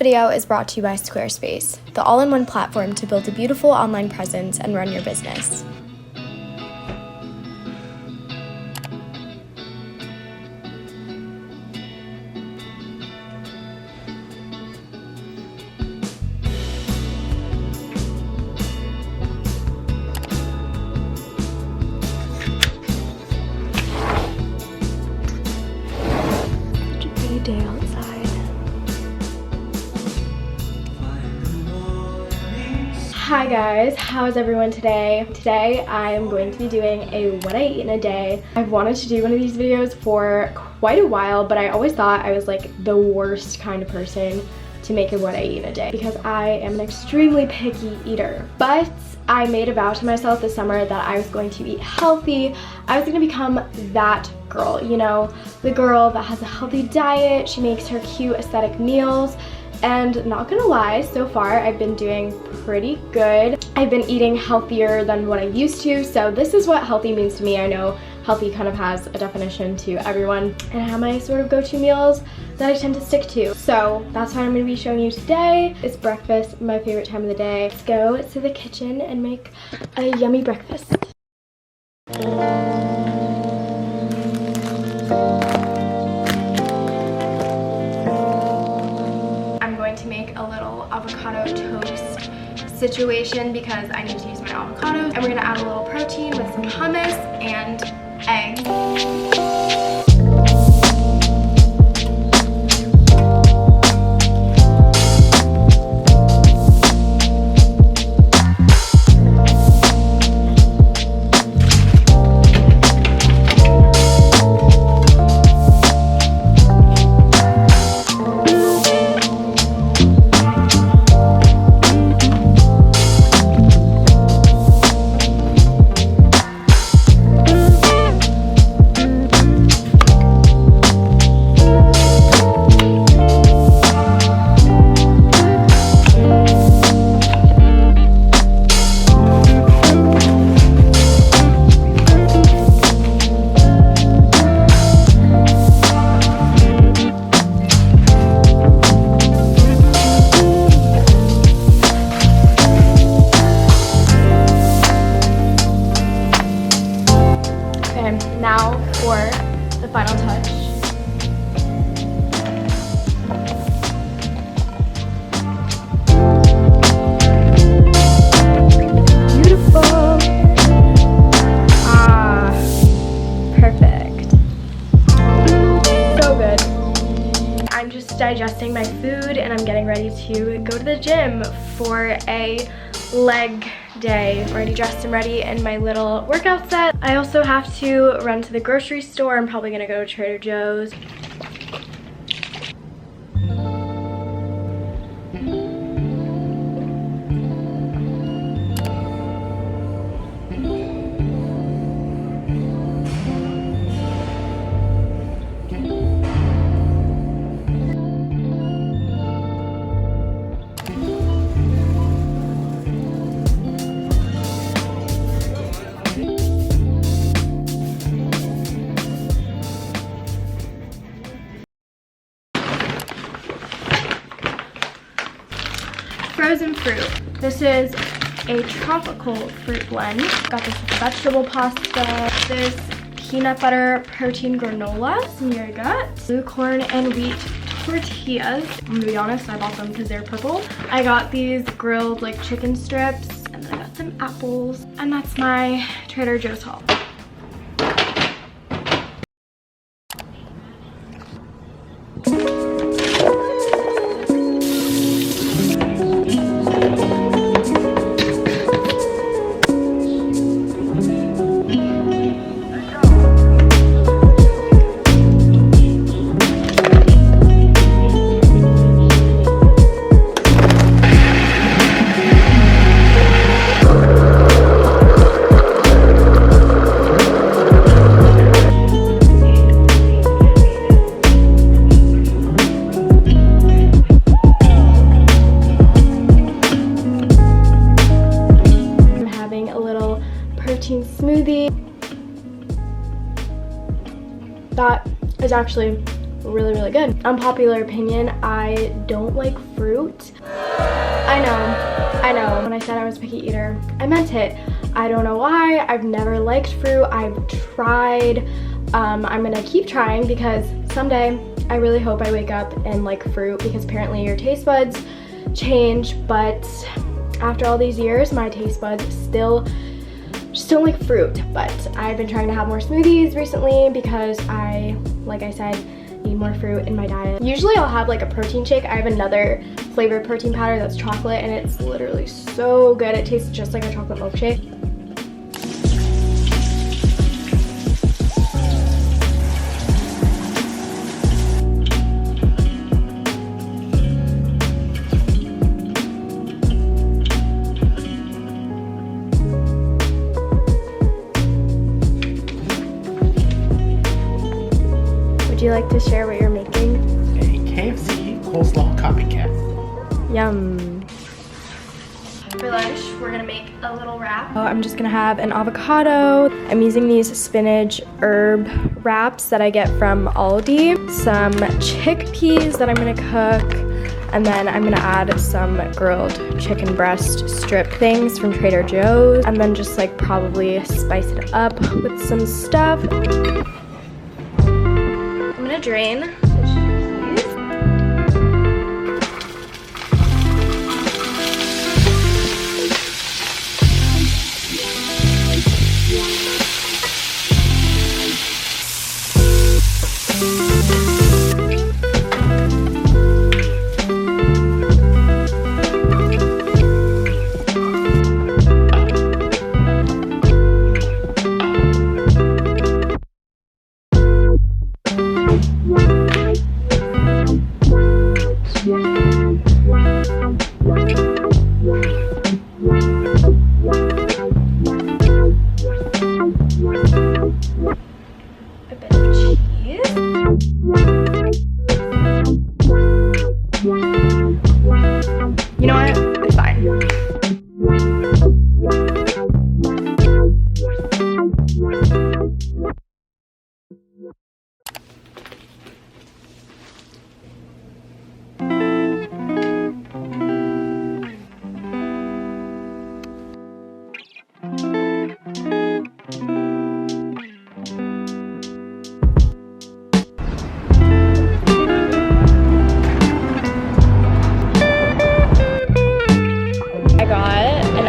video is brought to you by Squarespace, the all-in-one platform to build a beautiful online presence and run your business. Such a pretty day outside. Hi guys, how's everyone today? Today I am going to be doing a what I eat in a day. I've wanted to do one of these videos for quite a while, but I always thought I was like the worst kind of person to make a what I eat in a day because I am an extremely picky eater. But I made a vow to myself this summer that I was going to eat healthy. I was going to become that girl, you know, the girl that has a healthy diet, she makes her cute aesthetic meals. And not gonna lie, so far I've been doing pretty good. I've been eating healthier than what I used to, so this is what healthy means to me. I know healthy kind of has a definition to everyone, and I have my sort of go-to meals that I tend to stick to. So that's what I'm gonna be showing you today. It's breakfast, my favorite time of the day. Let's go to the kitchen and make a yummy breakfast. To make a little avocado toast situation because I need to use my avocados, and we're gonna add a little protein with some hummus and eggs. Now for the final touch. Beautiful. Ah, perfect. So good. I'm just digesting my food and I'm getting ready to go to the gym for a leg day. I'm already dressed and ready in my little workout set. I also have to run to the grocery store. I'm probably gonna go to Trader Joe's. Frozen fruit. This is a tropical fruit blend. Got this vegetable pasta, this peanut butter protein granola, some yogurt, blue corn and wheat tortillas. I'm gonna be honest, I bought them because they're purple. I got these grilled like chicken strips, and then I got some apples, and that's my Trader Joe's haul. smoothie. That is actually really, really good. Unpopular opinion, I don't like fruit. I know. When I said I was a picky eater, I meant it. I don't know why. I've never liked fruit. I've tried. I'm gonna keep trying because someday I really hope I wake up and like fruit, because apparently your taste buds change, but after all these years, my taste buds still just don't like fruit. But I've been trying to have more smoothies recently because like I said, need more fruit in my diet. Usually I'll have like a protein shake. I have another flavored protein powder that's chocolate, and it's literally so good. It tastes just like a chocolate milkshake. Would you like to share what you're making? A KFC coleslaw copycat. Yum. For lunch, we're gonna make a little wrap. I'm just gonna have an avocado. I'm using these spinach herb wraps that I get from Aldi. Some chickpeas that I'm gonna cook. And then I'm gonna add some grilled chicken breast strip things from Trader Joe's. And then just like probably spice it up with some stuff. I'm gonna drain the cheese. A bit of cheese. You know what? It's fine.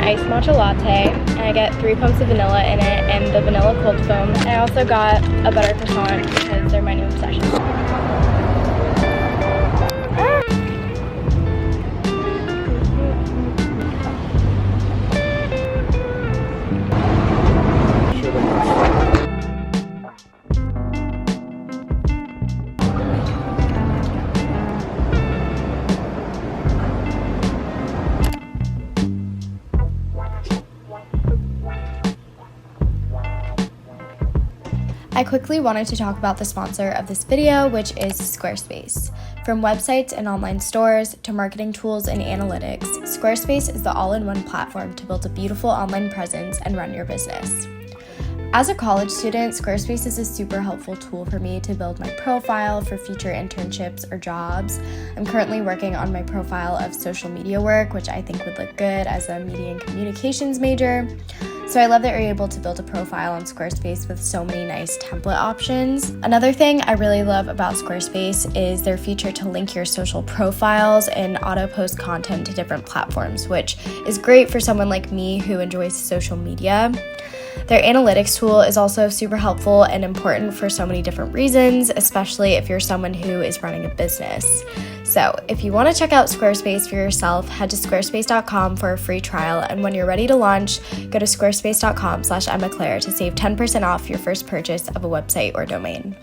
Iced matcha latte, and I get 3 pumps of vanilla in it and the vanilla cold foam. And I also got a butter croissant because they're my new obsession. I quickly wanted to talk about the sponsor of this video, which is Squarespace. From websites and online stores to marketing tools and analytics, Squarespace is the all-in-one platform to build a beautiful online presence and run your business. As a college student, Squarespace is a super helpful tool for me to build my profile for future internships or jobs. I'm currently working on my profile of social media work, which I think would look good as a media and communications major. So I love that you're able to build a profile on Squarespace with so many nice template options. Another thing I really love about Squarespace is their feature to link your social profiles and auto-post content to different platforms, which is great for someone like me who enjoys social media. Their analytics tool is also super helpful and important for so many different reasons, especially if you're someone who is running a business. So if you want to check out Squarespace for yourself, head to squarespace.com for a free trial, and when you're ready to launch, go to squarespace.com/EmmaClaire to save 10% off your first purchase of a website or domain.